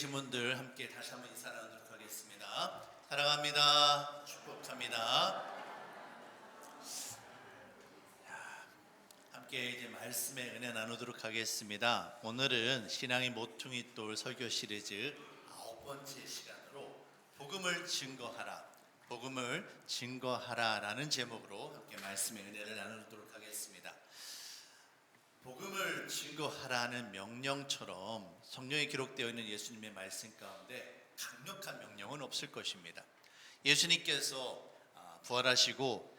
계신 분들 함께 다시 한번 인사 나누도록 하겠습니다. 사랑합니다. 축복합니다. 함께 이제 말씀의 은혜 나누도록 하겠습니다. 오늘은 신앙의 모퉁이 돌 설교 시리즈 9번째 시간으로 복음을 증거하라라는 제목으로 함께 말씀의 은혜를 나누도록 하겠습니다. 복음을 증거하라는 명령처럼 성경에 기록되어 있는 예수님의 말씀 가운데 강력한 명령은 없을 것입니다. 예수님께서 부활하시고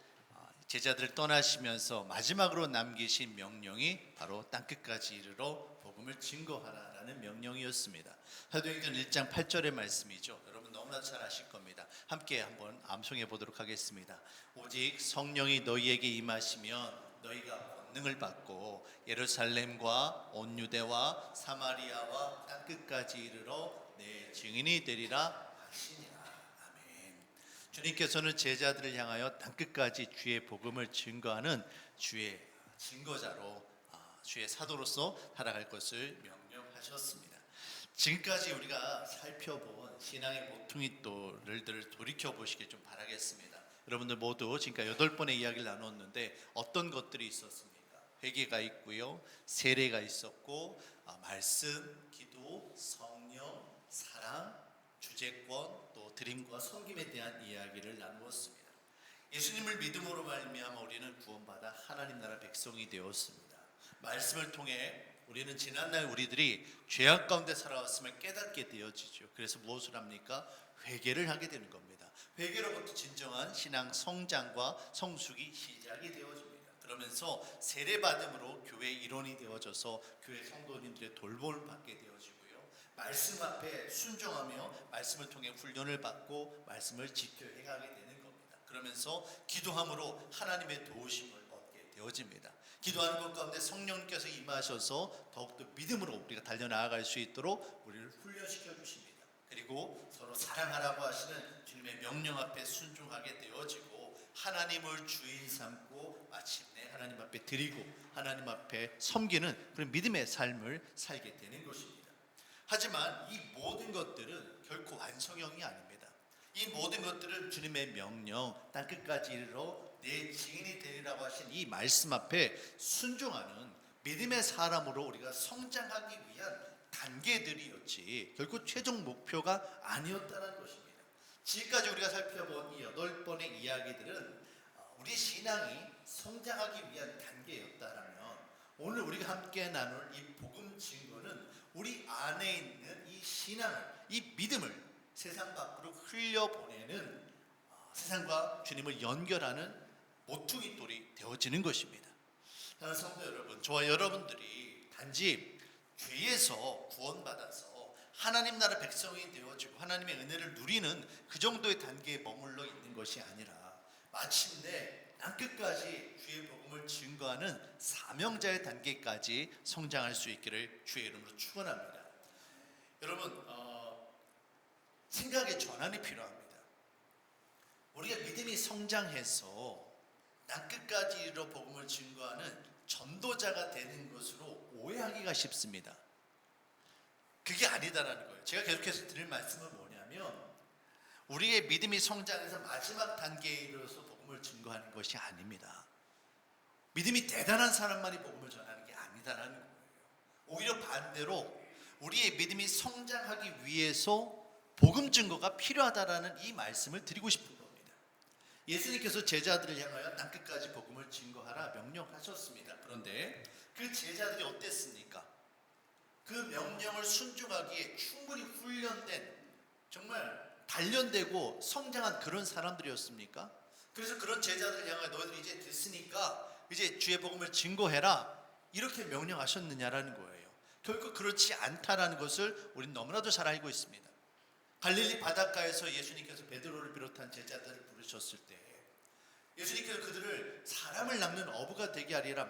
제자들을 떠나시면서 마지막으로 남기신 명령이 바로 땅끝까지 이르러 복음을 증거하라라는 명령이었습니다. 사도행전 1장 8절의 말씀이죠. 여러분 너무나 잘 아실 겁니다. 함께 한번 암송해 보도록 하겠습니다. 오직 성령이 너희에게 임하시면 너희가 권능을 받고 예루살렘과 온 유대와 사마리아와 땅끝까지 이르러 내 증인이 되리라 하시니라. 아멘. 주님께서는 제자들을 향하여 땅끝까지 주의 복음을 증거하는 주의 증거자로 주의 사도로서 살아갈 것을 명령하셨습니다. 지금까지 우리가 살펴본 신앙의 모퉁이 돌을 돌이켜 보시길 좀 바라겠습니다. 여러분들 모두 지금까지 8번의 이야기를 나눴는데 어떤 것들이 있었습니까? 회개가 있고요, 세례가 있었고, 말씀, 기도, 성령, 사랑, 주제권, 또 드림과 섬김에 대한 이야기를 나누었습니다. 예수님을 믿음으로 말미암아 우리는 구원받아 하나님 나라 백성이 되었습니다. 말씀을 통해 우리는 지난날 우리들이 죄악 가운데 살아왔음을 깨닫게 되어지죠. 그래서 무엇을 합니까? 회개를 하게 되는 겁니다. 회개로부터 진정한 신앙 성장과 성숙이 시작이 되어집니다. 그러면서 세례받음으로 교회 일원이 되어져서 교회 성도님들의 돌봄을 받게 되어지고요. 말씀 앞에 순종하며 말씀을 통해 훈련을 받고 말씀을 지켜 행하게 되는 겁니다. 그러면서 기도함으로 하나님의 도우심을 얻게 되어집니다. 기도하는 것 가운데 성령께서 임하셔서 더욱더 믿음으로 우리가 달려나아갈 수 있도록 우리를 훈련시켜 주십니다. 그리고 서로 사랑하라고 하시는 주님의 명령 앞에 순종하게 되어지고 하나님을 주인 삼고 마침내 하나님 앞에 드리고 하나님 앞에 섬기는 그런 믿음의 삶을 살게 되는 것입니다. 하지만 이 모든 것들은 결코 완성형이 아닙니다. 이 모든 것들은 주님의 명령 땅끝까지 이르러 내 증인이 되리라고 하신 이 말씀 앞에 순종하는 믿음의 사람으로 우리가 성장하기 위한 단계들이었지 결코 최종 목표가 아니었다는 것입니다. 지금까지 우리가 살펴본 이 8번의 이야기들은 우리 신앙이 성장하기 위한 단계였다라면 오늘 우리가 함께 나눌 이 복음 증거는 우리 안에 있는 이 신앙을, 이 믿음을 세상 밖으로 흘려보내는 세상과 주님을 연결하는 모퉁이 돌이 되어지는 것입니다. 사랑하는 성도 여러분, 저와 여러분들이 단지 죄에서 구원받아서 하나님 나라 백성이 되어지고 하나님의 은혜를 누리는 그 정도의 단계에 머물러 있는 것이 아니라 마침내 땅끝까지 주의 복음을 증거하는 사명자의 단계까지 성장할 수 있기를 주의 이름으로 축원합니다. 여러분, 생각의 전환이 필요합니다. 우리가 믿음이 성장해서 땅끝까지 이르러 복음을 증거하는 전도자가 되는 것으로 오해하기가 쉽습니다. 그게 아니다라는 거예요. 제가 계속해서 드릴 말씀은 뭐냐면 우리의 믿음이 성장해서 마지막 단계에 이르러서 복음을 증거하는 것이 아닙니다. 믿음이 대단한 사람만이 복음을 전하는 게 아니다라는 거예요. 오히려 반대로 우리의 믿음이 성장하기 위해서 복음 증거가 필요하다라는 이 말씀을 드리고 싶은 겁니다. 예수님께서 제자들을 향하여 땅끝까지 복음을 증거하라 명령하셨습니다. 그런데 그 제자들이 어땠습니까? 그 명령을 순종하기에 충분히 훈련된 정말 단련되고 성장한 그런 사람들이었습니까? 그래서 그런 제자들을 향하여 너희들이 이제 됐으니까 이제 주의 복음을 증거해라 이렇게 명령하셨느냐라는 거예요. 결코 그렇지 않다라는 것을 우리는 너무나도 잘 알고 있습니다. 갈릴리 바닷가에서 예수님께서 베드로를 비롯한 제자들을 부르셨을 때 예수님께서 그들을 사람을 낚는 어부가 되게 하리라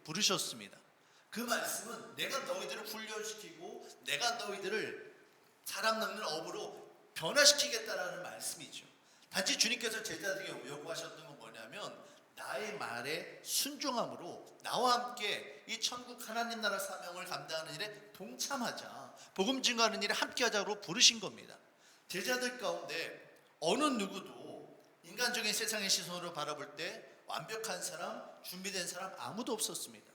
부르셨습니다. 그 말씀은 내가 너희들을 훈련시키고 내가 너희들을 사람 낚는 어부로 변화시키겠다라는 말씀이죠. 단지 주님께서 제자들에게 요구하셨던 건 뭐냐면 나의 말에 순종함으로 나와 함께 이 천국 하나님 나라 사명을 감당하는 일에 동참하자. 복음 증거하는 일에 함께하자고 부르신 겁니다. 제자들 가운데 어느 누구도 인간적인 세상의 시선으로 바라볼 때 완벽한 사람, 준비된 사람 아무도 없었습니다.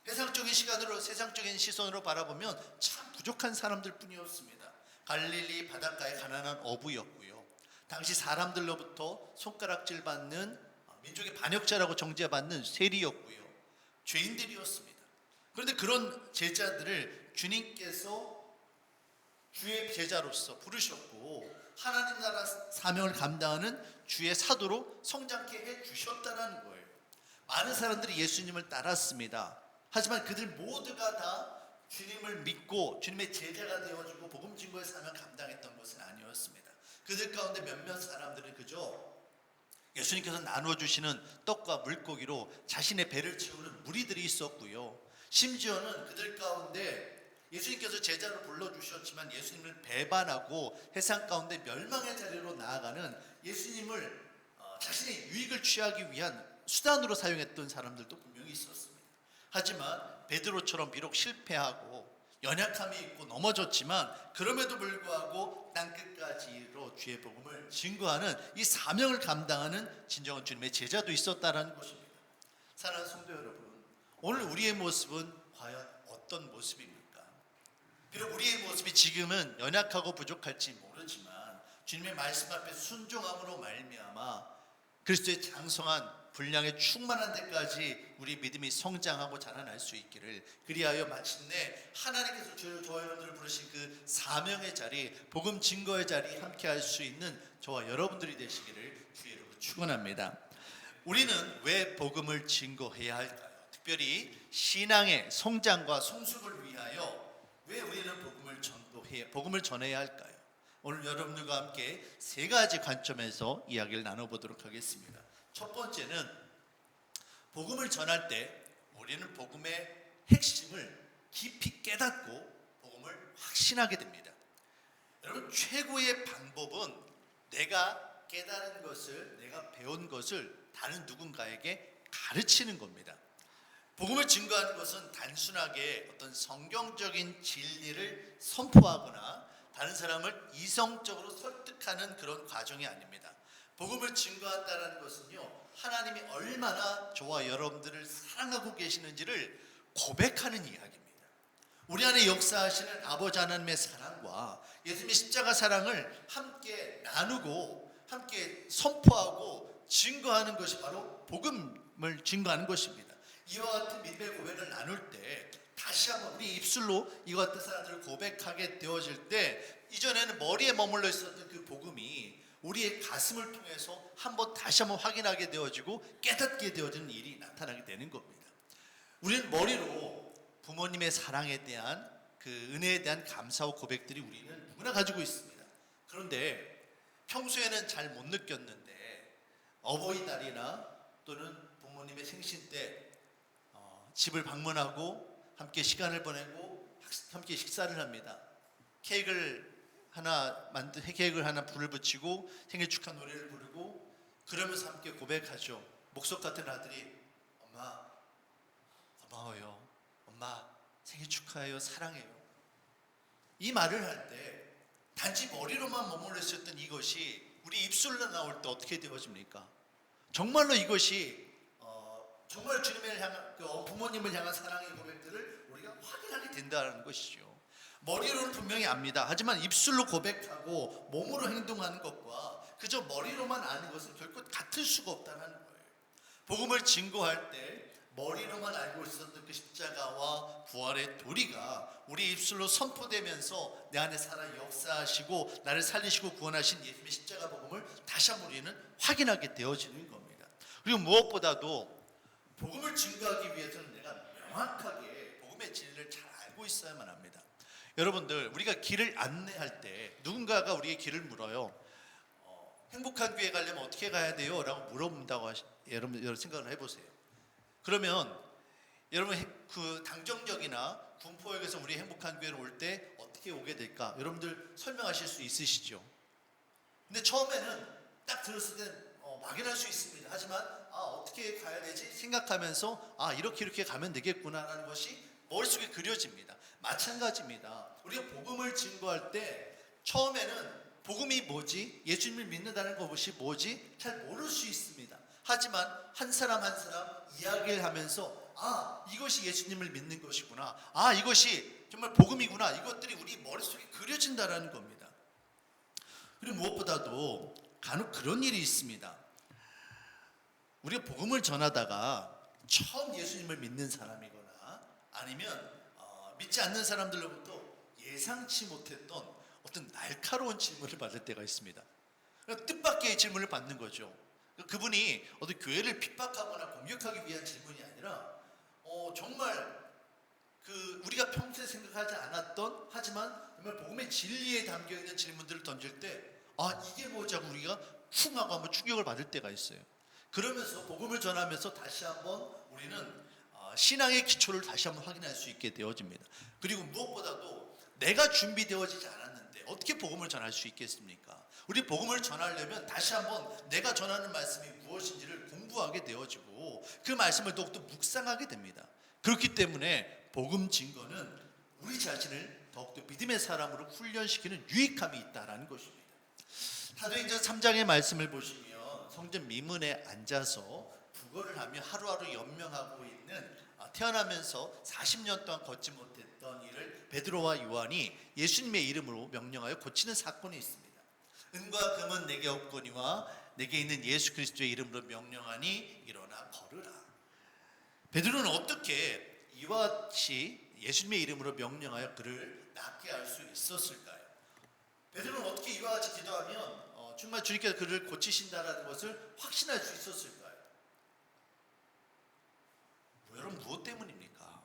세상적인 시선으로 바라보면 참 부족한 사람들 뿐이었습니다. 갈릴리 바닷가의 가난한 어부였고요. 당시 사람들로부터 손가락질 받는 민족의 반역자라고 정죄받는 세리였고요. 죄인들이었습니다. 그런데 그런 제자들을 주님께서 주의 제자로서 부르셨고 하나님 나라 사명을 감당하는 주의 사도로 성장케 해주셨다는 거예요. 많은 사람들이 예수님을 따랐습니다. 하지만 그들 모두가 다 주님을 믿고 주님의 제자가 되어주고 복음 증거의 사명을 감당했던 것은 아니었습니다. 그들 가운데 몇몇 사람들은 그저 예수님께서 나눠주시는 떡과 물고기로 자신의 배를 채우는 무리들이 있었고요. 심지어는 그들 가운데 예수님께서 제자로 불러주셨지만 예수님을 배반하고 세상 가운데 멸망의 자리로 나아가는 예수님을 자신의 유익을 취하기 위한 수단으로 사용했던 사람들도 분명히 있었습니다. 하지만 베드로처럼 비록 실패하고 연약함이 있고 넘어졌지만 그럼에도 불구하고 땅끝까지로 주의 복음을 증거하는 이 사명을 감당하는 진정한 주님의 제자도 있었다는 것입니다. 사랑하는 성도 여러분, 오늘 우리의 모습은 과연 어떤 모습입니까? 비록 우리의 모습이 지금은 연약하고 부족할지 모르지만 주님의 말씀 앞에 순종함으로 말미암아 그리스도의 장성한 분량에 충만한 데까지 우리 믿음이 성장하고 자라날 수 있기를, 그리하여 마침내 하나님께서 저와 여러분들을 부르신 그 사명의 자리, 복음 증거의 자리에 함께할 수 있는 저와 여러분들이 되시기를 주의 이름으로 축원합니다. 우리는 왜 복음을 증거해야 할까요? 특별히 신앙의 성장과 성숙을 위하여 왜 우리는 복음을 전해야 할까요? 오늘 여러분들과 함께 세 가지 관점에서 이야기를 나눠보도록 하겠습니다. 첫 번째는 복음을 전할 때 우리는 복음의 핵심을 깊이 깨닫고 복음을 확신하게 됩니다. 여러분, 최고의 방법은 내가 깨달은 것을, 내가 배운 것을 다른 누군가에게 가르치는 겁니다. 복음을 증거하는 것은 단순하게 어떤 성경적인 진리를 선포하거나 다른 사람을 이성적으로 설득하는 그런 과정이 아닙니다. 복음을 증거한다는 것은요, 하나님이 얼마나 저와 여러분들을 사랑하고 계시는지를 고백하는 이야기입니다. 우리 안에 역사하시는 아버지 하나님의 사랑과 예수님의 십자가 사랑을 함께 나누고 함께 선포하고 증거하는 것이 바로 복음을 증거하는 것입니다. 이와 같은 믿음의 고백을 나눌 때 다시 한번 우리 입술로 이와 같은 사람들을 고백하게 되어질 때 이전에는 머리에 머물러 있었던 그 복음이 우리의 가슴을 통해서 다시 한번 확인하게 되어지고 깨닫게 되어지는 일이 나타나게 되는 겁니다. 우리는 머리로 부모님의 사랑에 대한 그 은혜에 대한 감사와 고백들이 우리는 누구나 가지고 있습니다. 그런데 평소에는 잘 못 느꼈는데 어버이날이나 또는 부모님의 생신 때 집을 방문하고 함께 시간을 보내고 함께 식사를 합니다. 케이크를 하나 불을 붙이고 생일 축하 노래를 부르고 그러면서 함께 고백하죠. 목석 같은 아들이 엄마 고마워요. 엄마 생일 축하해요. 사랑해요. 이 말을 할 때 단지 머리로만 머물러 있었던 이것이 우리 입술로 나올 때 어떻게 되어집니까? 정말로 이것이 정말 주님을 향한 부모님을 향한 사랑의 고백들을 우리가 확인하게 된다는 것이죠. 머리로는 분명히 압니다. 하지만 입술로 고백하고 몸으로 행동하는 것과 그저 머리로만 아는 것은 결코 같을 수가 없다는 거예요. 복음을 증거할 때 머리로만 알고 있었던 그 십자가와 부활의 도리가 우리 입술로 선포되면서 내 안에 살아 역사하시고 나를 살리시고 구원하신 예수님의 십자가 복음을 다시 한번 우리는 확인하게 되어지는 겁니다. 그리고 무엇보다도 복음을 증거하기 위해서는 내가 명확하게 복음의 진리를 잘 알고 있어야만 합니다. 여러분들, 우리가 길을 안내할 때 누군가가 우리의 길을 물어요. 행복한 교회 가려면 어떻게 가야 돼요? 라고 물어본다고 여러분 생각을 해보세요. 그러면 여러분 그 당정역이나 군포역에서 우리 행복한 교회로 올 때 어떻게 오게 될까? 여러분들 설명하실 수 있으시죠? 근데 처음에는 딱 들었을 때 막연할 수 있습니다. 하지만 어떻게 가야 되지? 생각하면서 이렇게 가면 되겠구나라는 것이 머릿속에 그려집니다. 마찬가지입니다. 우리가 복음을 증거할 때 처음에는 복음이 뭐지? 예수님을 믿는다는 것이 뭐지? 잘 모를 수 있습니다. 하지만 한 사람 한 사람 이야기를 하면서 이것이 예수님을 믿는 것이구나. 이것이 정말 복음이구나. 이것들이 우리 머릿속에 그려진다라는 겁니다. 그리고 무엇보다도 간혹 그런 일이 있습니다. 우리가 복음을 전하다가 처음 예수님을 믿는 사람이거나 아니면 믿지 않는 사람들로부터 예상치 못했던 어떤 날카로운 질문을 받을 때가 있습니다. 뜻밖의 질문을 받는 거죠. 그분이 어떤 교회를 핍박하거나 공격하기 위한 질문이 아니라 정말 우리가 평소에 생각하지 않았던, 하지만 정말 복음의 진리에 담겨있는 질문들을 던질 때 이게 뭐지 하고 우리가 쿵 하고 한번 충격을 받을 때가 있어요. 그러면서 복음을 전하면서 다시 한번 우리는 신앙의 기초를 다시 한번 확인할 수 있게 되어집니다. 그리고 무엇보다도 내가 준비되어지지 않았는데 어떻게 복음을 전할 수 있겠습니까? 우리 복음을 전하려면 다시 한번 내가 전하는 말씀이 무엇인지를 공부하게 되어지고 그 말씀을 더욱더 묵상하게 됩니다. 그렇기 때문에 복음 증거는 우리 자신을 더욱더 믿음의 사람으로 훈련시키는 유익함이 있다는 것입니다. 사도행전 3장의 말씀을 보시면 성전 미문에 앉아서 구걸을 하며 하루하루 연명하고 있는 태어나면서 40년 동안 걷지 못했던 일을 베드로와 요한이 예수님의 이름으로 명령하여 고치는 사건이 있습니다. 은과 금은 내게 없거니와 내게 있는 예수 그리스도의 이름으로 명령하니 일어나 걸으라. 베드로는 어떻게 이와 같이 예수님의 이름으로 명령하여 그를 낫게 할 수 있었을까요? 베드로는 어떻게 이와 같이 기도하면 정말 주님께서 그를 고치신다라는 것을 확신할 수 있었을까요? 여러분 무엇 때문입니까?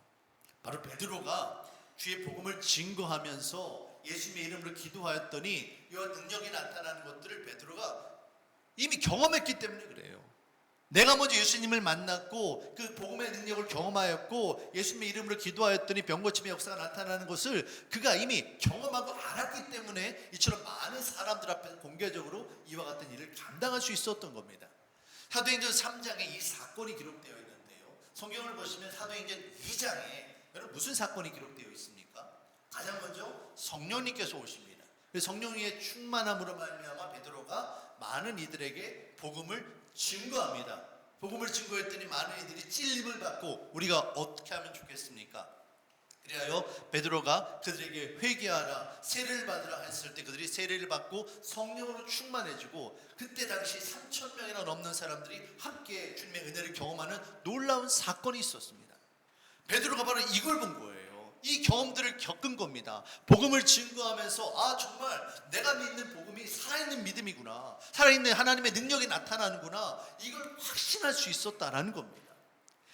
바로 베드로가 주의 복음을 증거하면서 예수님의 이름으로 기도하였더니 이와 능력이 나타나는 것들을 베드로가 이미 경험했기 때문에 그래요. 내가 먼저 예수님을 만났고 그 복음의 능력을 경험하였고 예수님의 이름으로 기도하였더니 병고침의 역사가 나타나는 것을 그가 이미 경험하고 알았기 때문에 이처럼 많은 사람들 앞에서 공개적으로 이와 같은 일을 감당할 수 있었던 겁니다. 사도행전 3장에 이 사건이 기록되어 있는데요, 성경을 보시면 사도행전 2장에 여러분 무슨 사건이 기록되어 있습니까? 가장 먼저 성령님께서 오십니다. 성령의 충만함으로 말미암아 베드로가 많은 이들에게 복음을 증거합니다. 복음을 증거했더니 많은 이들이 찔림을 받고 우리가 어떻게 하면 좋겠습니까? 그리하여 베드로가 그들에게 회개하라, 세례를 받으라 했을 때 그들이 세례를 받고 성령으로 충만해지고 그때 당시 3,000명이나 넘는 사람들이 함께 주님의 은혜를 경험하는 놀라운 사건이 있었습니다. 베드로가 바로 이걸 본 거예요. 이 경험들을 겪은 겁니다. 복음을 증거하면서 정말 내가 믿는 복음이 살아있는 믿음이구나, 살아있는 하나님의 능력이 나타나는구나, 이걸 확신할 수 있었다라는 겁니다.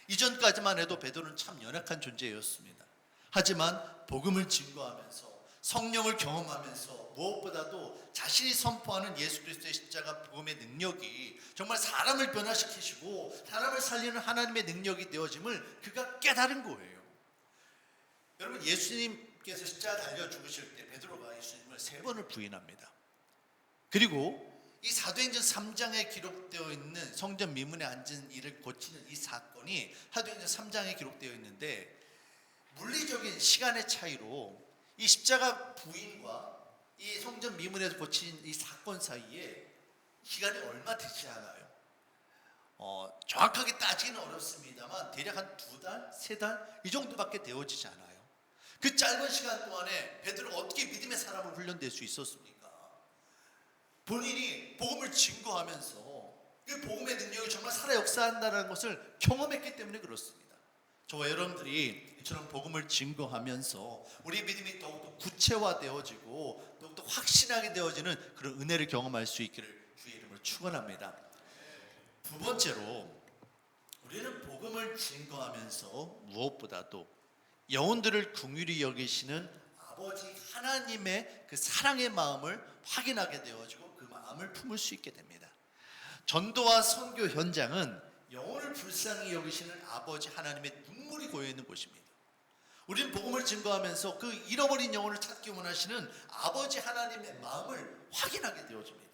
이전까지만 해도 베드로는 참 연약한 존재였습니다. 하지만 복음을 증거하면서 성령을 경험하면서 무엇보다도 자신이 선포하는 예수 그리스도의 십자가 복음의 능력이 정말 사람을 변화시키시고 사람을 살리는 하나님의 능력이 되어짐을 그가 깨달은 거예요. 여러분 예수님께서 십자가 달려 죽으실 때 베드로가 예수님을 3번을 부인합니다. 그리고 이 사도행전 3장에 기록되어 있는 성전 미문에 앉은 이를 고치는 이 사건이 사도행전 3장에 기록되어 있는데 물리적인 시간의 차이로 이 십자가 부인과 이 성전 미문에서 고친 이 사건 사이에 시간이 얼마 되지 않아요. 정확하게 따지기는 어렵습니다만 대략 한 2달, 3달 이 정도밖에 되어지지 않아요. 그 짧은 시간 동안에 베드로가 어떻게 믿음의 사람으로 훈련될 수 있었습니까? 본인이 복음을 증거하면서 그 복음의 능력이 정말 살아 역사한다는 것을 경험했기 때문에 그렇습니다. 저와 여러분들이 이처럼 복음을 증거하면서 우리 믿음이 더욱더 구체화되어지고 더욱더 확신하게 되어지는 그런 은혜를 경험할 수 있기를 주의 이름으로 축원합니다. 두 번째로 우리는 복음을 증거하면서 무엇보다도 영혼들을 긍휼히 여기시는 아버지 하나님의 그 사랑의 마음을 확인하게 되어지고 그 마음을 품을 수 있게 됩니다. 전도와 선교 현장은 영혼을 불쌍히 여기시는 아버지 하나님의 눈물이 고여 있는 곳입니다. 우리는 복음을 증거하면서 그 잃어버린 영혼을 찾기 원하시는 아버지 하나님의 마음을 확인하게 되어집니다.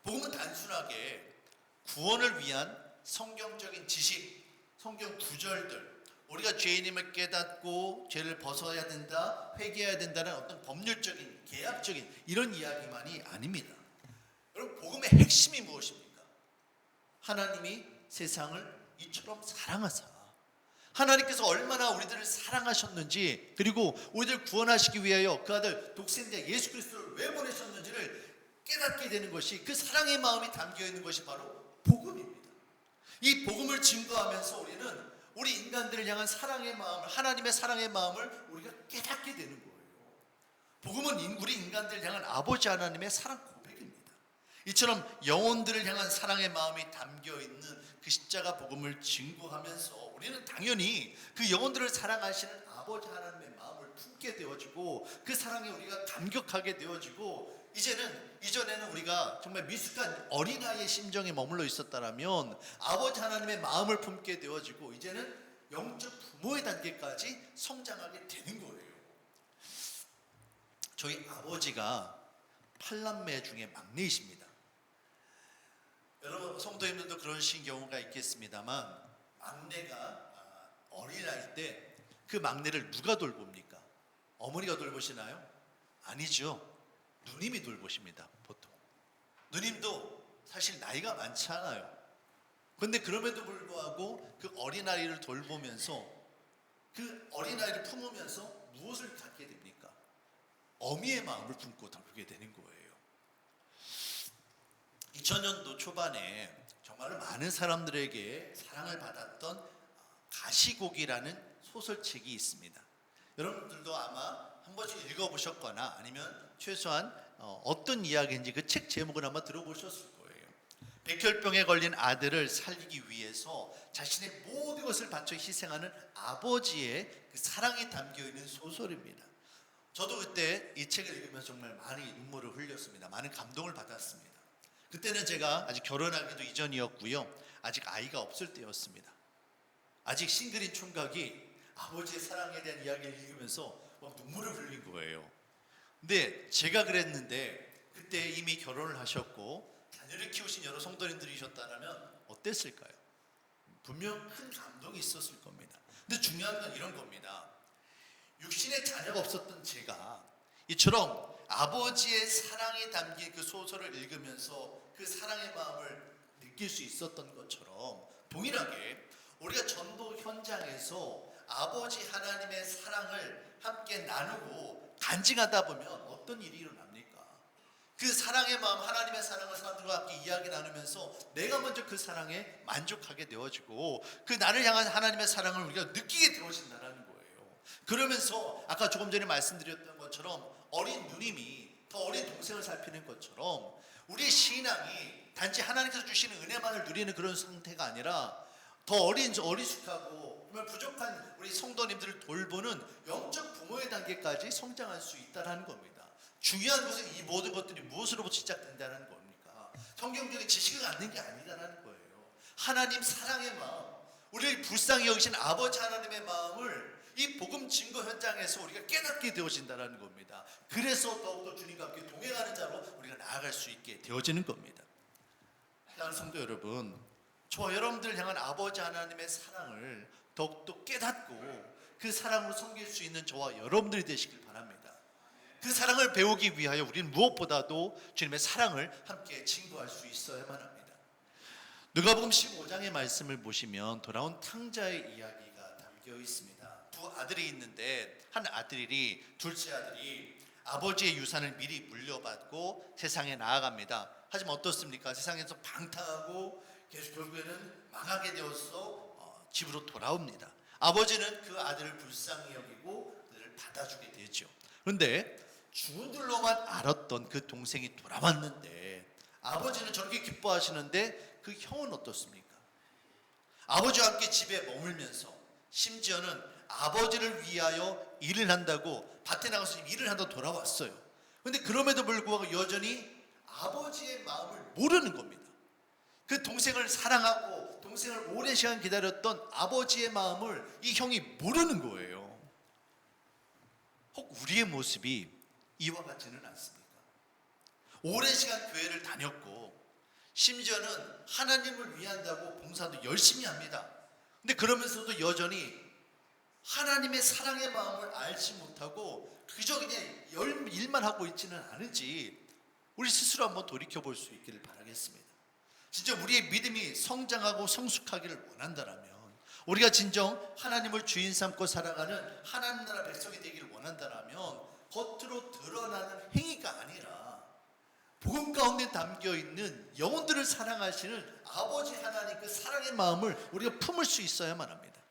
복음은 단순하게 구원을 위한 성경적인 지식, 성경 구절들, 우리가 죄인임을 깨닫고 죄를 벗어야 된다, 회개해야 된다는 어떤 법률적인, 계약적인 이런 이야기만이 아닙니다. 여러분, 복음의 핵심이 무엇입니까? 하나님이 세상을 이처럼 사랑하사, 하나님께서 얼마나 우리들을 사랑하셨는지, 그리고 우리들을 구원하시기 위하여 그 아들 독생자 예수 그리스도를 왜 보내셨는지를 깨닫게 되는 것이, 그 사랑의 마음이 담겨 있는 것이 바로 복음입니다. 이 복음을 증거하면서 우리는 우리 인간들을 향한 사랑의 마음을, 하나님의 사랑의 마음을 우리가 깨닫게 되는 거예요. 복음은 우리 인간들을 향한 아버지 하나님의 사랑 고백입니다. 이처럼 영혼들을 향한 사랑의 마음이 담겨 있는 그 십자가 복음을 증거하면서 우리는 당연히 그 영혼들을 사랑하시는 아버지 하나님의 마음을 품게 되어지고, 그 사랑에 우리가 감격하게 되어지고, 이전에는 우리가 정말 미숙한 어린아이의 심정에 머물러 있었다면 아버지 하나님의 마음을 품게 되어지고, 이제는 영적 부모의 단계까지 성장하게 되는 거예요. 저희 아버지가 8남매 중에 막내이십니다. 여러분 성도님들도 그러신 경우가 있겠습니다만, 막내가 어린아이 때 그 막내를 누가 돌봅니까? 어머니가 돌보시나요? 아니죠. 누님이 돌보십니다. 보통 누님도 사실 나이가 많지 않아요. 그런데 그럼에도 불구하고 그 어린아이를 돌보면서, 그 어린아이를 품으면서 무엇을 갖게 됩니까? 어미의 마음을 품고 돌보게 되는 거예요. 2000년도 초반에 정말로 많은 사람들에게 사랑을 받았던 가시곡이라는 소설책이 있습니다. 여러분들도 아마 한 번씩 읽어보셨거나 아니면 최소한 어떤 이야기인지 그 책 제목을 아마 들어보셨을 거예요. 백혈병에 걸린 아들을 살리기 위해서 자신의 모든 것을 바쳐 희생하는 아버지의 그 사랑이 담겨있는 소설입니다. 저도 그때 이 책을 읽으면서 정말 많이 눈물을 흘렸습니다. 많은 감동을 받았습니다. 그때는 제가 아직 결혼하기도 이전이었고요, 아직 아이가 없을 때였습니다. 아직 싱글인 총각이 아버지의 사랑에 대한 이야기를 읽으면서 막 눈물을 흘린 거예요. 근데 제가 그랬는데 그때 이미 결혼을 하셨고 자녀를 키우신 여러 성도님들이셨다면 어땠을까요? 분명 큰 감동이 있었을 겁니다. 근데 중요한 건 이런 겁니다. 육신의 자녀가 없었던 제가 이처럼 아버지의 사랑이 담긴 그 소설을 읽으면서 그 사랑의 마음을 느낄 수 있었던 것처럼, 동일하게 우리가 전도 현장에서 아버지 하나님의 사랑을 함께 나누고 간증하다 보면 어떤 일이 일어납니까? 그 사랑의 마음, 하나님의 사랑을 사람들과 함께 이야기 나누면서 내가 먼저 그 사랑에 만족하게 되어지고, 그 나를 향한 하나님의 사랑을 우리가 느끼게 되어진다는 거예요. 그러면서 아까 조금 전에 말씀드렸던 것처럼 어린 누님이 더 어린 동생을 살피는 것처럼, 우리의 신앙이 단지 하나님께서 주시는 은혜만을 누리는 그런 상태가 아니라 더 어리숙하고 정말 부족한 우리 성도님들을 돌보는 영적 부모의 단계까지 성장할 수 있다는 겁니다. 중요한 것은 이 모든 것들이 무엇으로부터 시작된다는 겁니까? 성경적인 지식을 갖는 게 아니다라는 거예요. 하나님 사랑의 마음, 우리를 불쌍히 여기신 아버지 하나님의 마음을 이 복음 증거 현장에서 우리가 깨닫게 되어진다는 겁니다. 그래서 더욱더 주님과 함께 동행하는 자로 우리가 나아갈 수 있게 되어지는 겁니다. 사랑하는 성도 여러분, 저와 여러분들을 향한 아버지 하나님의 사랑을 더욱더 깨닫고 그 사랑으로 섬길 수 있는 저와 여러분들이 되시길 바랍니다. 그 사랑을 배우기 위하여 우리는 무엇보다도 주님의 사랑을 함께 증거할 수 있어야만 합니다. 누가복음 15장의 말씀을 보시면 돌아온 탕자의 이야기가 담겨 있습니다. 두 아들이 있는데 한 아들이, 둘째 아들이 아버지의 유산을 미리 물려받고 세상에 나아갑니다. 하지만 어떻습니까? 세상에서 방탕하고 계속 결국에는 망하게 되어서 집으로 돌아옵니다. 아버지는 그 아들을 불쌍히 여기고 그들을 받아주게 되죠. 그런데 주들로만 알았던 그 동생이 돌아왔는데 아버지는 저렇게 기뻐하시는데 그 형은 어떻습니까? 아버지와 함께 집에 머물면서 심지어는 아버지를 위하여 일을 한다고 밭에 나가서 일을 한다고 돌아왔어요. 그런데 그럼에도 불구하고 여전히 아버지의 마음을 모르는 겁니다. 그 동생을 사랑하고 동생을 오랜 시간 기다렸던 아버지의 마음을 이 형이 모르는 거예요. 혹 우리의 모습이 이와 같지는 않습니까? 오랜 시간 교회를 다녔고 심지어는 하나님을 위한다고 봉사도 열심히 합니다. 근데 그러면서도 여전히 하나님의 사랑의 마음을 알지 못하고 그저 그냥 일만 하고 있지는 않은지 우리 스스로 한번 돌이켜볼 수 있기를 바라겠습니다. 진짜 우리의 믿음이 성장하고 성숙하기를 원한다면, 우리가 진정 하나님을 주인 삼고 살아가는 하나님 나라 백성이 되기를 원한다면 겉으로 드러나는 행위가 아니라 복음 가운데 담겨있는 영혼들을 사랑하시는 아버지 하나님 그 사랑의 마음을 우리가 품을 수 있어야만 합니다.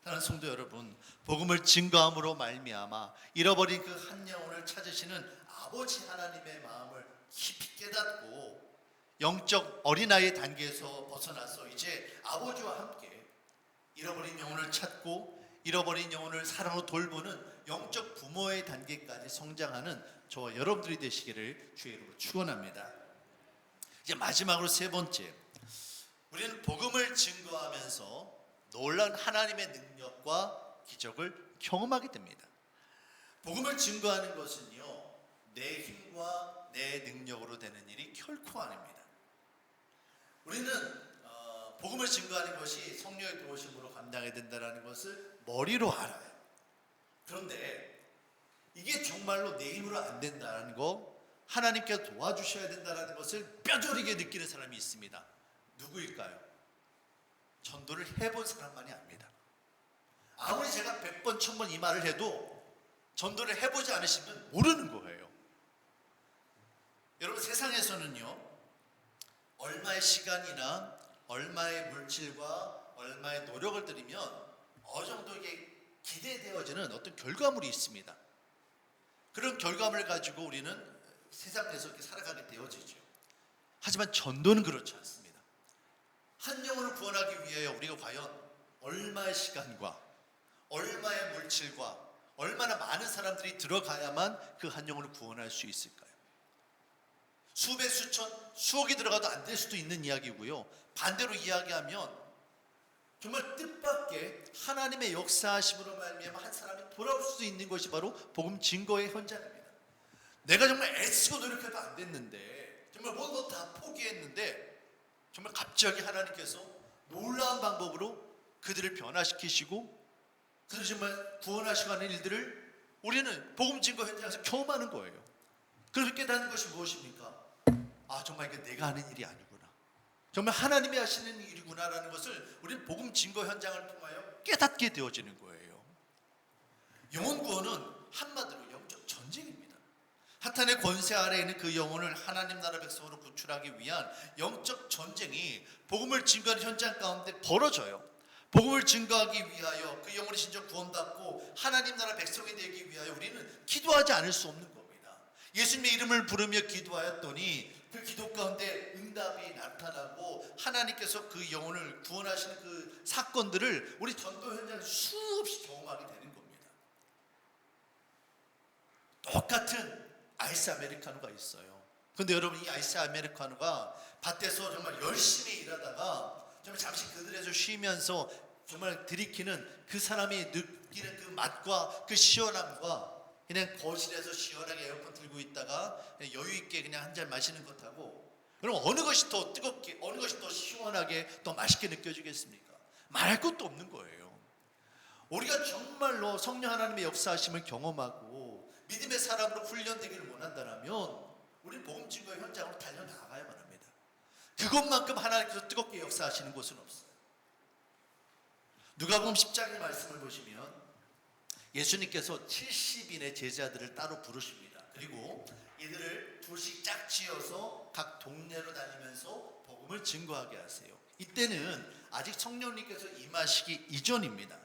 사랑하는 성도 여러분, 복음을 증거함으로 말미암아 잃어버린 그 한 영혼을 찾으시는 아버지 하나님의 마음을 깊이 깨닫고 영적 어린아이의 단계에서 벗어나서 이제 아버지와 함께 잃어버린 영혼을 찾고 잃어버린 영혼을 사랑으로 돌보는 영적 부모의 단계까지 성장하는 저와 여러분들이 되시기를 주의 이름으로 축원합니다. 이제 마지막으로 세 번째, 우리는 복음을 증거하면서 놀라운 하나님의 능력과 기적을 경험하게 됩니다. 복음을 증거하는 것은요, 내 힘과 내 능력으로 되는 일이 결코 아닙니다. 우리는 복음을 증거하는 것이 성령의 도우심으로 감당해야 된다는 것을 머리로 알아요. 그런데 이게 정말로 내 힘으로 안 된다는 거, 하나님께서 도와주셔야 된다는 것을 뼈저리게 느끼는 사람이 있습니다. 누구일까요? 전도를 해본 사람만이 압니다. 아무리 제가 100번 1000번 이 말을 해도 전도를 해보지 않으시면 모르는 거예요. 여러분, 세상에서는요, 얼마의 시간이나 얼마의 물질과 얼마의 노력을 들이면 어느 정도 이게 기대되어지는 어떤 결과물이 있습니다. 그런 결과물을 가지고 우리는 세상에서 이렇게 살아가게 되어지죠. 하지만 전도는 그렇지 않습니다. 한 영혼을 구원하기 위하여 우리가 과연 얼마의 시간과 얼마의 물질과 얼마나 많은 사람들이 들어가야만 그 한 영혼을 구원할 수 있을까요? 수백, 수천, 수억이 들어가도 안 될 수도 있는 이야기고요. 반대로 이야기하면 정말 뜻밖의 하나님의 역사하심으로 말미암아 한 사람이 돌아올 수도 있는 것이 바로 복음 증거의 현장입니다. 내가 정말 애쓰고 노력해도 안 됐는데, 정말 모든 것 다 포기했는데 정말 갑자기 하나님께서 놀라운 방법으로 그들을 변화시키시고 그들을 정말 구원하시고 하는 일들을 우리는 복음 증거 현장에서 경험하는 거예요. 그래서 깨닫는 것이 무엇입니까? 아, 정말 이게 내가 하는 일이 아니구나, 정말 하나님이 하시는 일이구나라는 것을 우리는 복음 증거 현장을 통하여 깨닫게 되어지는 거예요. 영혼 구원은 한마디로 영적 전쟁입니다. 사탄의 권세 아래에 있는 그 영혼을 하나님 나라 백성으로 구출하기 위한 영적 전쟁이 복음을 증거하는 현장 가운데 벌어져요. 복음을 증거하기 위하여 그 영혼이 진정 구원받고 하나님 나라 백성이 되기 위하여 우리는 기도하지 않을 수 없는 겁니다. 예수님의 이름을 부르며 기도하였더니 그 기도 가운데 응답이 나타나고 하나님께서 그 영혼을 구원하시는 그 사건들을 우리 전도 현장에서 수없이 경험하게 되는 겁니다. 똑같은 아이스 아메리카노가 있어요. 그런데 여러분, 이 아이스 아메리카노가 밭에서 정말 열심히 일하다가 정말 잠시 그늘에서 쉬면서 정말 들이키는 그 사람이 느끼는 그 맛과 그 시원함과 그냥 거실에서 시원하게 에어컨 틀고 있다가 여유 있게 그냥 한 잔 마시는 것하고, 그럼 어느 것이 더 뜨겁게, 어느 것이 더 시원하게, 더 맛있게 느껴지겠습니까? 말할 것도 없는 거예요. 우리가 정말로 성령 하나님의 역사하심을 경험하고 믿음의 사람으로 훈련되기를 원한다면 우리는 복음 증거의 현장으로 달려나가야만 합니다. 그것만큼 하나님께서 뜨겁게 역사하시는 곳은 없어요. 누가복음 10장의 말씀을 보시면 예수님께서 70인의 제자들을 따로 부르십니다. 그리고 이들을 둘씩 짝지어서 각 동네로 다니면서 복음을 증거하게 하세요. 이때는 아직 성령님께서 임하시기 이전입니다.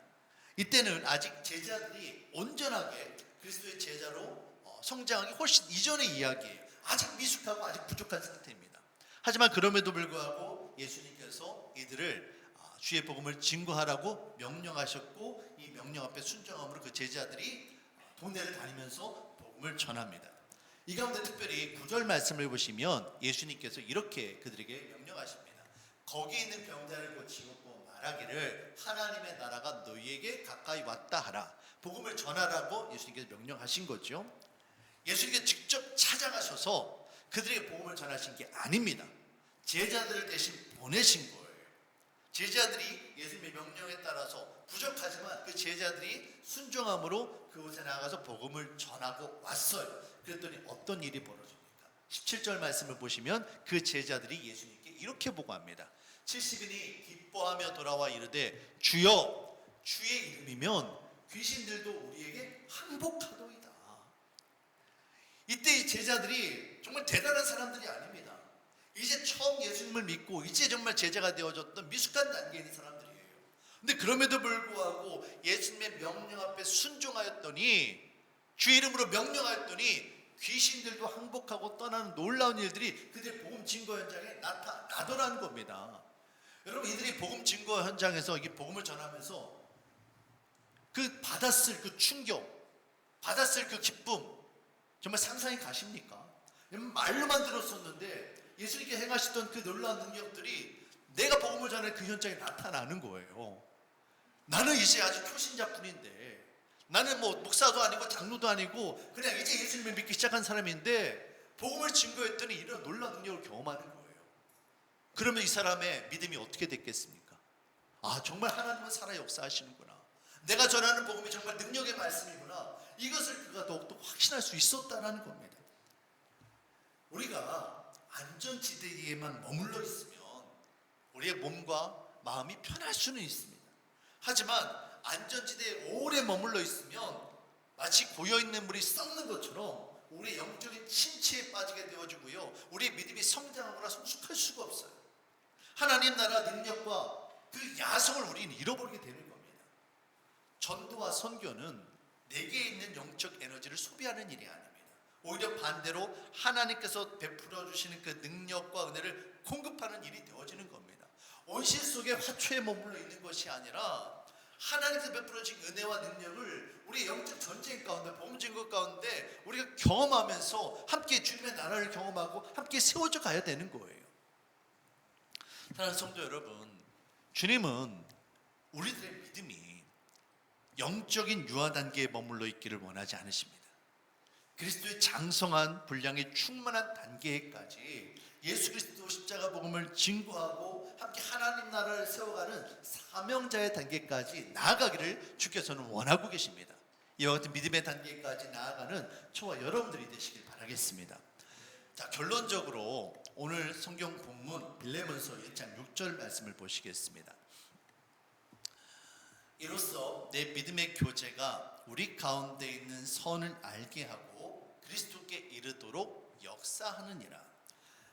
이때는 아직 제자들이 온전하게 그리스도의 제자로 성장하기 훨씬 이전의 이야기예요. 아직 미숙하고 아직 부족한 상태입니다. 하지만 그럼에도 불구하고 예수님께서 이들을 주의 복음을 증거하라고 명령하셨고, 이 명령 앞에 순종함으로 그 제자들이 동네를 다니면서 복음을 전합니다. 이 가운데 특별히 9절 말씀을 보시면 예수님께서 이렇게 그들에게 명령하십니다. 거기 있는 병자를 고치고 말하기를 하나님의 나라가 너희에게 가까이 왔다 하라. 복음을 전하라고 예수님께서 명령하신 거죠. 예수님께서 직접 찾아가셔서 그들에게 복음을 전하신 게 아닙니다. 제자들을 대신 보내신 거예요. 제자들이 예수님의 명령에 따라서 부족하지만 그 제자들이 순종함으로 그곳에 나가서 복음을 전하고 왔어요. 그랬더니 어떤 일이 벌어집니까? 17절 말씀을 보시면 그 제자들이 예수님께 이렇게 보고합니다. 70인이 기뻐하며 돌아와 이르되 주여 주의 이름이면 귀신들도 우리에게 항복하도이다. 이때 이 제자들이 정말 대단한 사람들이 아닙니다. 이제 처음 예수님을 믿고 이제 정말 제자가 되어졌던 미숙한 단계에 있는 사람들이에요. 근데 그럼에도 불구하고 예수님의 명령 앞에 순종하였더니, 주의 이름으로 명령하였더니 귀신들도 항복하고 떠나는 놀라운 일들이 그들의 복음 증거 현장에 나타나더라는 겁니다. 여러분, 이들이 복음 증거 현장에서 이 복음을 전하면서 그 받았을 그 충격, 받았을 그 기쁨, 정말 상상이 가십니까? 말로만 들었었는데 예수님께 행하시던 그 놀라운 능력들이 내가 복음을 전하는 그 현장에 나타나는 거예요. 나는 이제 아직 초신자뿐인데, 나는 뭐 목사도 아니고 장로도 아니고 그냥 이제 예수님을 믿기 시작한 사람인데 복음을 증거했더니 이런 놀라운 능력을 경험하는 거예요. 그러면 이 사람의 믿음이 어떻게 됐겠습니까? 아, 정말 하나님은 살아 역사하시는구나. 내가 전하는 복음이 정말 능력의 말씀이구나. 이것을 그가 더욱더 확신할 수 있었다는 겁니다. 우리가 안전지대에만 머물러 있으면 우리의 몸과 마음이 편할 수는 있습니다. 하지만 안전지대에 오래 머물러 있으면 마치 고여있는 물이 썩는 것처럼 우리의 영적인 침체에 빠지게 되어지고요, 우리의 믿음이 성장하거나 성숙할 수가 없어요. 하나님 나라 능력과 그 야성을 우리는 잃어버리게 되는 겁니다. 전도와 선교는 내게 있는 영적 에너지를 소비하는 일이 아닙니다. 오히려 반대로 하나님께서 베풀어 주시는 그 능력과 은혜를 공급하는 일이 되어지는 겁니다. 온실 속에 화초에 머물러 있는 것이 아니라 하나님께서 베풀어 주신 은혜와 능력을 우리 영적 전쟁 가운데, 복음 증거 가운데 우리가 경험하면서 함께 주님의 나라를 경험하고 함께 세워져 가야 되는 거예요. 사랑하는 성도 여러분, 주님은 우리들의 믿음이 영적인 유아 단계에 머물러 있기를 원하지 않으십니다. 그리스도의 장성한 분량의 충만한 단계까지 예수 그리스도 십자가 복음을 증거하고 함께 하나님 나라를 세워가는 사명자의 단계까지 나아가기를 주께서는 원하고 계십니다. 이와 같은 믿음의 단계까지 나아가는 저와 여러분들이 되시길 바라겠습니다. 자, 결론적으로 오늘 성경 본문 빌레몬서 1장 6절 말씀을 보시겠습니다. 이로써 내 믿음의 교제가 우리 가운데 있는 선을 알게 하고 그리스도께 이르도록 역사하느니라.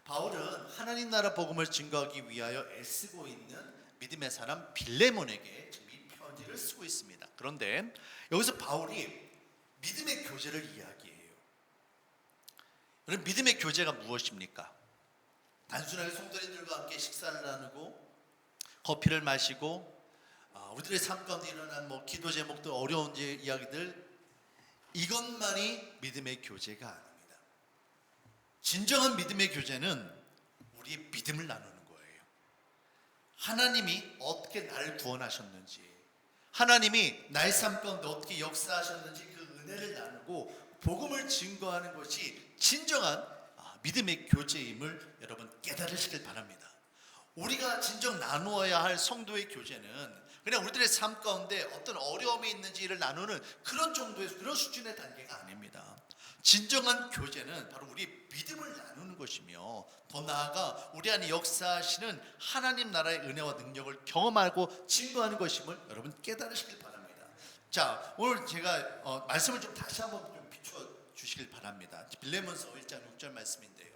바울은 하나님 나라 복음을 증거하기 위하여 애쓰고 있는 믿음의 사람 빌레몬에게 지금 이 편지를 쓰고 있습니다. 그런데 여기서 바울이 믿음의 교제를 이야기해요. 그럼 믿음의 교제가 무엇입니까? 단순하게 성도님들과 함께 식사를 나누고 커피를 마시고 우리들의 삶 가운데 일어난 기도 제목들, 어려운 이야기들, 이것만이 믿음의 교제가 아닙니다. 진정한 믿음의 교제는 우리의 믿음을 나누는 거예요. 하나님이 어떻게 나를 구원하셨는지, 하나님이 나의 삶 가운데 어떻게 역사하셨는지 그 은혜를 나누고 복음을 증거하는 것이 진정한 믿음의 교제임을 여러분 깨달으시길 바랍니다. 우리가 진정 나누어야 할 성도의 교제는 그냥 우리들의 삶 가운데 어떤 어려움이 있는지를 나누는 그런 정도의, 그런 수준의 단계가 아닙니다. 진정한 교제는 바로 우리 믿음을 나누는 것이며, 더 나아가 우리 안에 역사하시는 하나님 나라의 은혜와 능력을 경험하고 증거하는 것임을 여러분 깨달으시길 바랍니다. 자, 오늘 제가 말씀을 좀 다시 한번 좀 비추어 주시길 바랍니다. 빌레몬서 1장 6절 말씀인데요,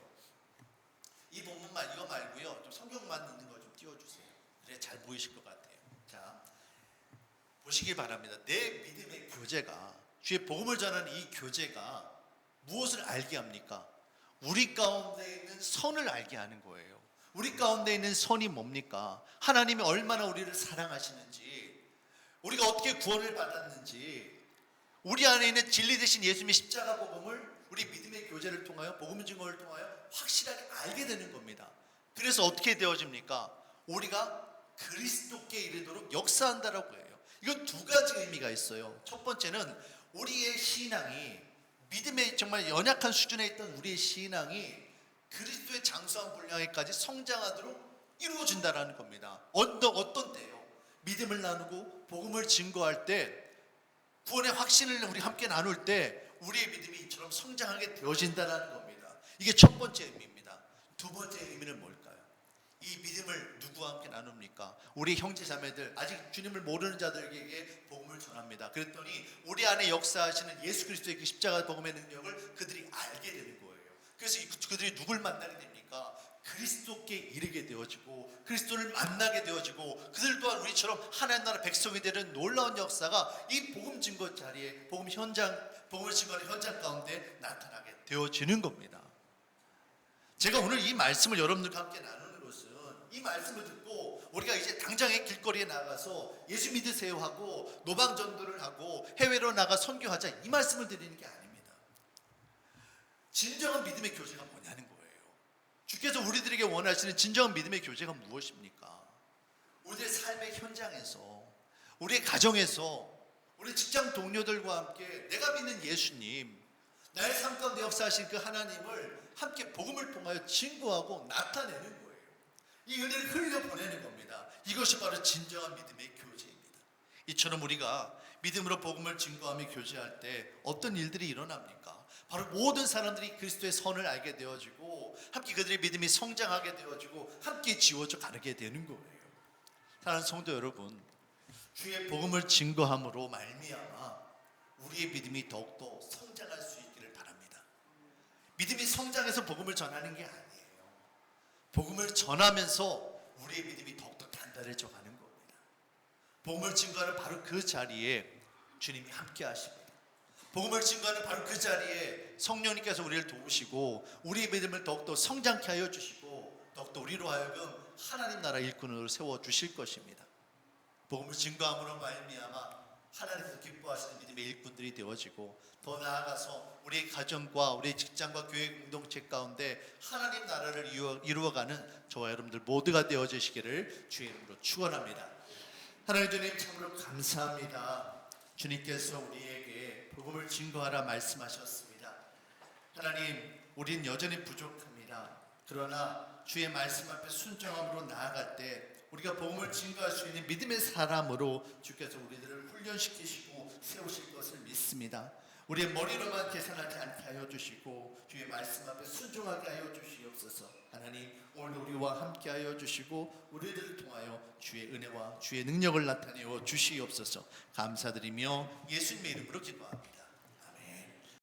이 본문만, 이거 말고요, 좀 성경만 있는 거 좀 띄워주세요. 그래 잘 보이실 것 같아요. 자, 보시기 바랍니다. 내 믿음의 교제가, 주의 복음을 전하는 이 교제가 무엇을 알게 합니까? 우리 가운데 있는 선을 알게 하는 거예요. 우리 가운데 있는 선이 뭡니까? 하나님이 얼마나 우리를 사랑하시는지, 우리가 어떻게 구원을 받았는지, 우리 안에 있는 진리 되신 예수님의 십자가 복음을 우리 믿음의 교제를 통하여, 복음 증거를 통하여 확실하게 알게 되는 겁니다. 그래서 어떻게 되어집니까? 우리가 그리스도께 이르도록 역사한다라고 해요. 이건 두 가지 의미가 있어요. 첫 번째는 우리의 신앙이, 믿음의 정말 연약한 수준에 있던 우리의 신앙이 그리스도의 장수한 분량에까지 성장하도록 이루어진다라는 겁니다. 어떤 때요? 믿음을 나누고 복음을 증거할 때, 구원의 확신을 우리 함께 나눌 때 우리의 믿음이 이처럼 성장하게 되어진다는 겁니다. 이게 첫 번째 의미입니다. 두 번째 의미는 뭘까요? 이 믿음을 누구와 함께 나눕니까? 우리 형제 자매들, 아직 주님을 모르는 자들에게 복음을 전합니다. 그랬더니 우리 안에 역사하시는 예수 그리스도의 그 십자가 복음의 능력을 그들이 알게 되는 거예요. 그래서 그들이 누굴 만나게 됩니까? 그리스도께 이르게 되어지고 그리스도를 만나게 되어지고 그들 또한 우리처럼 하나님 나라 백성이 되는 놀라운 역사가 이 복음 증거 자리에, 복음을 증거하는 현장 가운데 나타나게 되어지는 겁니다. 제가 오늘 이 말씀을 여러분들과 함께 나누는 것은, 이 말씀을 듣고 우리가 이제 당장의 길거리에 나가서 예수 믿으세요 하고 노방전도를 하고 해외로 나가 선교하자, 이 말씀을 드리는 게 아닙니다. 진정한 믿음의 교제가 뭐냐는 거예요. 주께서 우리들에게 원하시는 진정한 믿음의 교제가 무엇입니까? 우리의 삶의 현장에서, 우리의 가정에서, 우리 직장 동료들과 함께 내가 믿는 예수님, 나의 삶 가운데 역사하신 그 하나님을 함께 복음을 통하여 증거하고 나타내는 거예요. 이 은혜를 흘려보내는 겁니다. 이것이 바로 진정한 믿음의 교제입니다. 이처럼 우리가 믿음으로 복음을 증거하며 교제할 때 어떤 일들이 일어납니까? 바로 모든 사람들이 그리스도의 선을 알게 되어지고 함께 그들의 믿음이 성장하게 되어지고 함께 지워져 가게 되는 거예요. 사랑하는 성도 여러분, 주의 복음을 증거함으로 말미암아 우리의 믿음이 더욱더 성장할 수 있기를 바랍니다. 믿음이 성장해서 복음을 전하는 게 아니에요. 복음을 전하면서 우리의 믿음이 더욱더 단단해져 가는 겁니다. 복음을 증거하는 바로 그 자리에 주님이 함께 하십니다. 복음을 증거하는 바로 그 자리에 성령님께서 우리를 도우시고 우리의 믿음을 더욱더 성장케 하여 주시고 더욱더 우리로 하여금 하나님 나라 일꾼으로 세워주실 것입니다. 복음을 증거함으로 말미암아 하나님께서 기뻐하시는 믿음의 일꾼들이 되어지고 더 나아가서 우리의 가정과 우리의 직장과 교회 공동체 가운데 하나님 나라를 이루어가는 저와 여러분들 모두가 되어주시기를 주의 이름으로 축원합니다. 하나님 주님 참으로 감사합니다. 주님께서 우리에게 복음을 증거하라 말씀하셨습니다. 하나님, 우린 여전히 부족합니다. 그러나 주의 말씀 앞에 순종함으로 나아갈 때 우리가 복음을 증거할 수 있는 믿음의 사람으로 주께서 우리들을 훈련시키시고 세우실 것을 믿습니다. 우리의 머리로만 계산하지 않게 하여 주시고 주의 말씀 앞에 순종하게 하여 주시옵소서. 하나님, 오늘 우리와 함께 하여 주시고 우리들을 통하여 주의 은혜와 주의 능력을 나타내어 주시옵소서. 감사드리며 예수님의 이름으로 기도합니다.